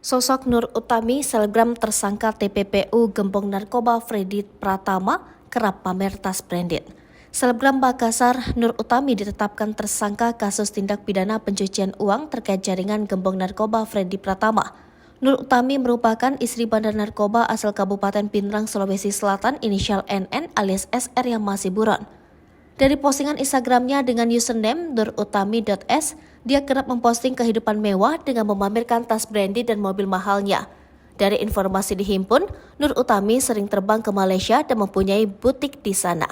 Sosok Nur Utami, selebgram tersangka TPPU Gembong Narkoba Freddy Pratama, kerap pamer tas branded. Selebgram Makassar, Nur Utami ditetapkan tersangka kasus tindak pidana pencucian uang terkait jaringan Gembong Narkoba Freddy Pratama. Nur Utami merupakan istri bandar narkoba asal Kabupaten Pindrang, Sulawesi Selatan, inisial NN alias SR yang masih buron. Dari postingan Instagramnya dengan username nurutami.s, dia kerap memposting kehidupan mewah dengan memamerkan tas branded dan mobil mahalnya. Dari informasi dihimpun, Nur Utami sering terbang ke Malaysia dan mempunyai butik di sana.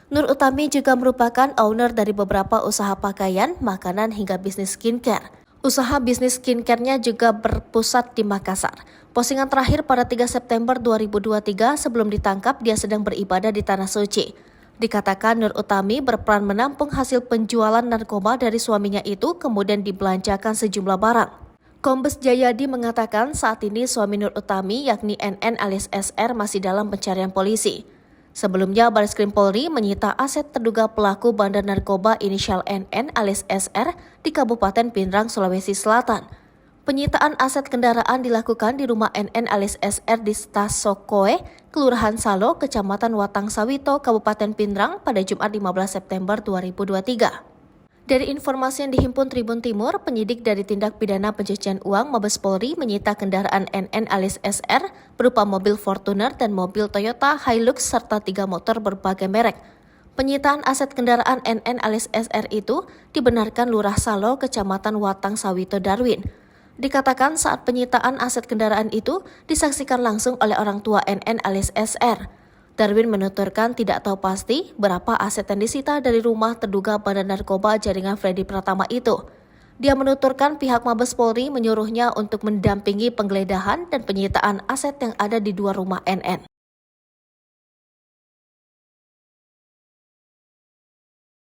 Nur Utami juga merupakan owner dari beberapa usaha pakaian, makanan hingga bisnis skincare. Usaha bisnis skincare-nya juga berpusat di Makassar. Postingan terakhir pada 3 September 2023 sebelum ditangkap, dia sedang beribadah di Tanah Suci. Dikatakan Nur Utami berperan menampung hasil penjualan narkoba dari suaminya itu kemudian dibelanjakan sejumlah barang. Kombes Jayadi mengatakan saat ini suami Nur Utami yakni NN alias SR masih dalam pencarian polisi. Sebelumnya Bareskrim Polri menyita aset terduga pelaku bandar narkoba inisial NN alias SR di Kabupaten Pindrang, Sulawesi Selatan. Penyitaan aset kendaraan dilakukan di rumah NN alias SR di Stasokoe, Kelurahan Salo, Kecamatan Watang Sawito, Kabupaten Pindrang pada Jumat 15 September 2023. Dari informasi yang dihimpun Tribun Timur, penyidik dari tindak pidana pencucian uang Mabes Polri menyita kendaraan NN alias SR berupa mobil Fortuner dan mobil Toyota Hilux serta 3 motor berbagai merek. Penyitaan aset kendaraan NN alias SR itu dibenarkan Lurah Salo, Kecamatan Watang Sawito, Darwin. Dikatakan saat penyitaan aset kendaraan itu disaksikan langsung oleh orang tua NN alias SR. Darwin menuturkan tidak tahu pasti berapa aset yang disita dari rumah terduga bandar narkoba jaringan Freddy Pratama itu. Dia menuturkan pihak Mabes Polri menyuruhnya untuk mendampingi penggeledahan dan penyitaan aset yang ada di 2 rumah NN.